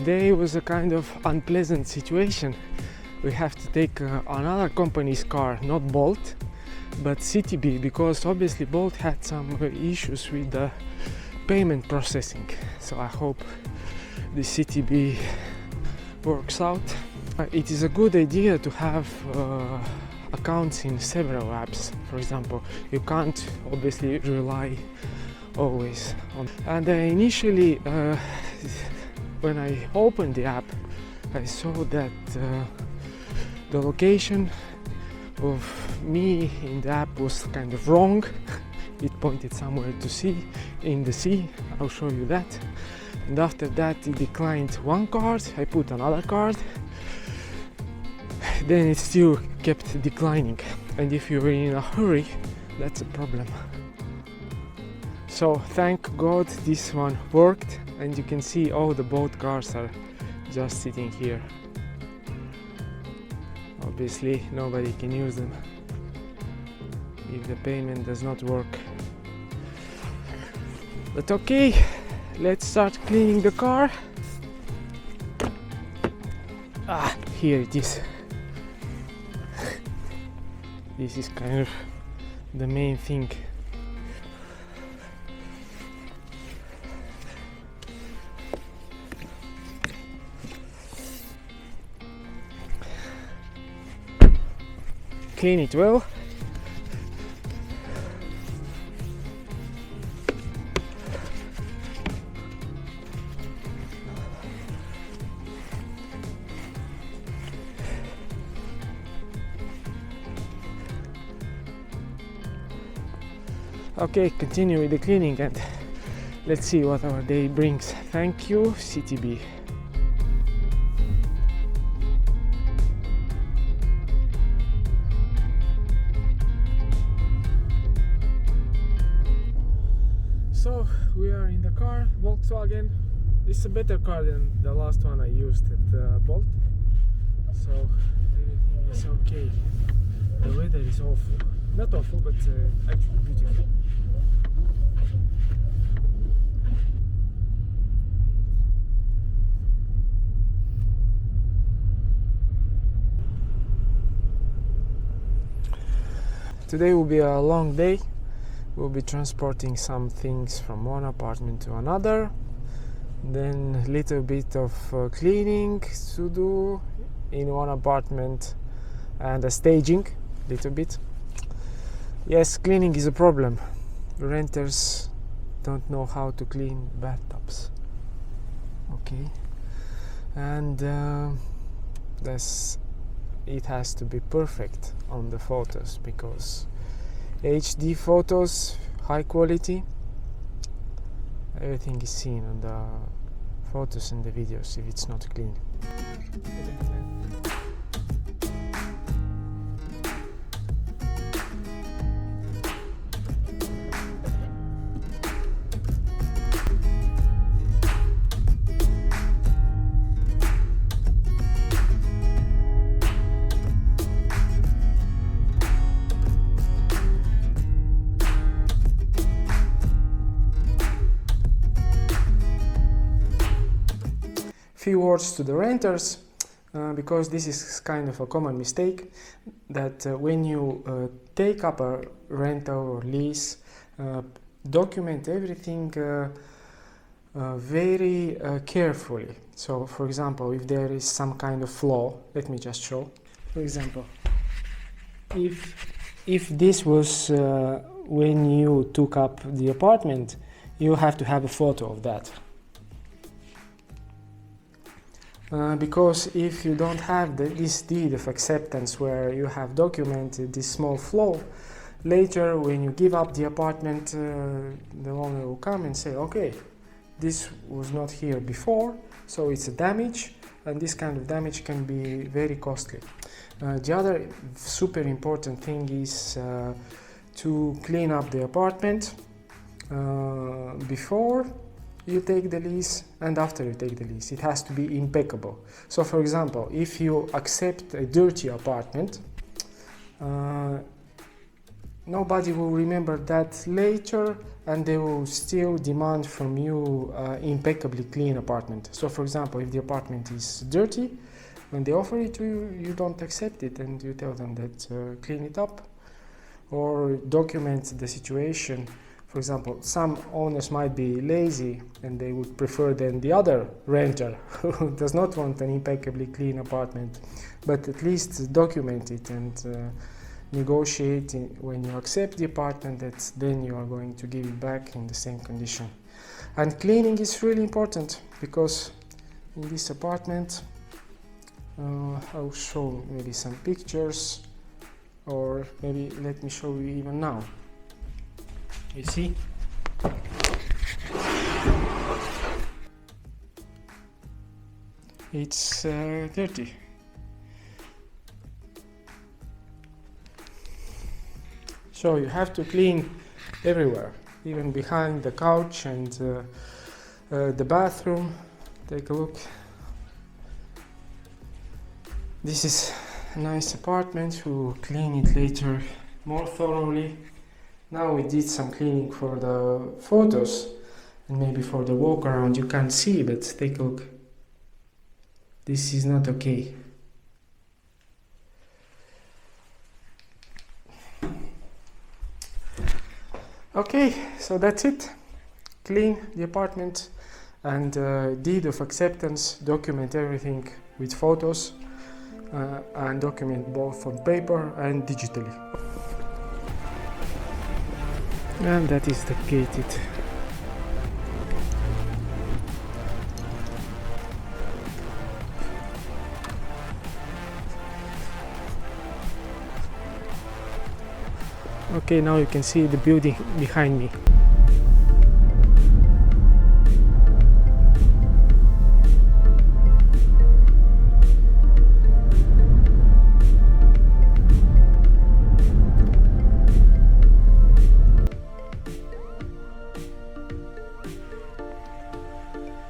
today was a kind of unpleasant situation. We have to take another company's car, not Bolt, but CityBee, because obviously Bolt had some issues with the payment processing. So I hope the CityBee works out. It is a good idea to have accounts in several apps. For example, you can't obviously rely always on. And initially, when I opened the app, I saw that the location of me in the app was kind of wrong. It pointed somewhere to sea, in the sea. I'll show you that. And after that, it declined one card. I put another card. Then it still kept declining. And if you're in a hurry, that's a problem. So thank God this one worked, and you can see all the boat cars are just sitting here. Obviously nobody can use them if the payment does not work. But okay, let's start cleaning the car. Here it is. This is kind of the main thing. Clean it well. Okay, continue with the cleaning and let's see what our day brings. Thank you, CityBee. So we are in the car, Volkswagen. This is a better car than the last one I used at Bolt. So everything is okay. The weather is awful. Not awful, but actually beautiful. Today will be a long day. We'll be transporting some things from one apartment to another. Then a little bit of cleaning to do in one apartment and a staging, little bit. Yes, cleaning is a problem. Renters don't know how to clean bathtubs. Okay, and it has to be perfect on the photos, because HD photos, high quality, everything is seen on the photos and the videos if it's not clean. Few words to the renters, because this is kind of a common mistake, that when you take up a rental or lease, document everything very carefully. So for example, if there is some kind of flaw, let me just show. For example, if this was when you took up the apartment, you have to have a photo of that. Because if you don't have this deed of acceptance where you have documented this small flaw, later when you give up the apartment, the owner will come and say, okay, this was not here before, so it's a damage, and this kind of damage can be very costly. The other super important thing is to clean up the apartment before you take the lease and after you take the lease. It has to be impeccable. So for example, if you accept a dirty apartment, nobody will remember that later, and they will still demand from you impeccably clean apartment. So for example, if the apartment is dirty, when they offer it to you, you don't accept it and you tell them that clean it up or document the situation. For example, some owners might be lazy and they would prefer than the other renter who does not want an impeccably clean apartment, but at least document it and negotiate when you accept the apartment that then you are going to give it back in the same condition. And cleaning is really important because in this apartment I'll show maybe some pictures, or maybe let me show you even now. You see? It's dirty. So you have to clean everywhere, even behind the couch and the bathroom. Take a look. This is a nice apartment. We'll clean it later more thoroughly. Now we did some cleaning for the photos and maybe for the walk around. You can't see, but take a look. This is not okay. Okay, so that's it. Clean the apartment and deed of acceptance, document everything with photos and document both on paper and digitally. And that is the gated. Okay, now you can see the building behind me.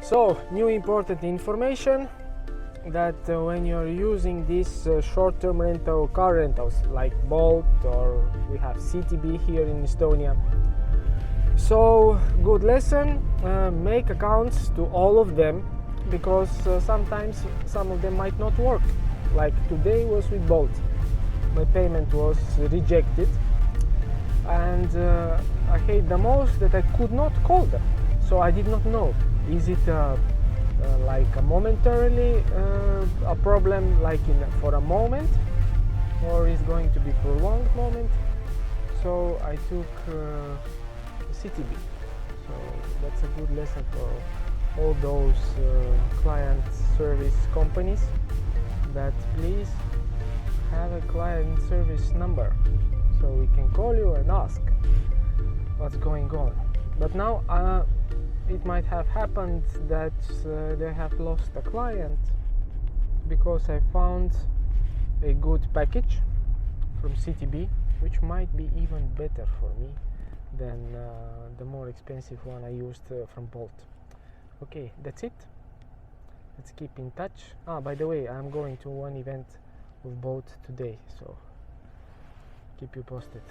So, new important information, that when you're using these short-term rental car rentals like Bolt, or we have CityBee here in Estonia. So, good lesson, make accounts to all of them, because sometimes some of them might not work. Like today was with Bolt. My payment was rejected, and I hate the most that I could not call them. So I did not know, is it like a momentarily a problem, like for a moment, or is going to be prolonged moment? So I took CityBee. So that's a good lesson for all those client service companies, that please have a client service number so we can call you and ask what's going on. But now it might have happened that they have lost a client, because I found a good package from CityBee, which might be even better for me than the more expensive one I used from Bolt. Okay, that's it. Let's keep in touch. By the way, I'm going to one event with Bolt today, so keep you posted.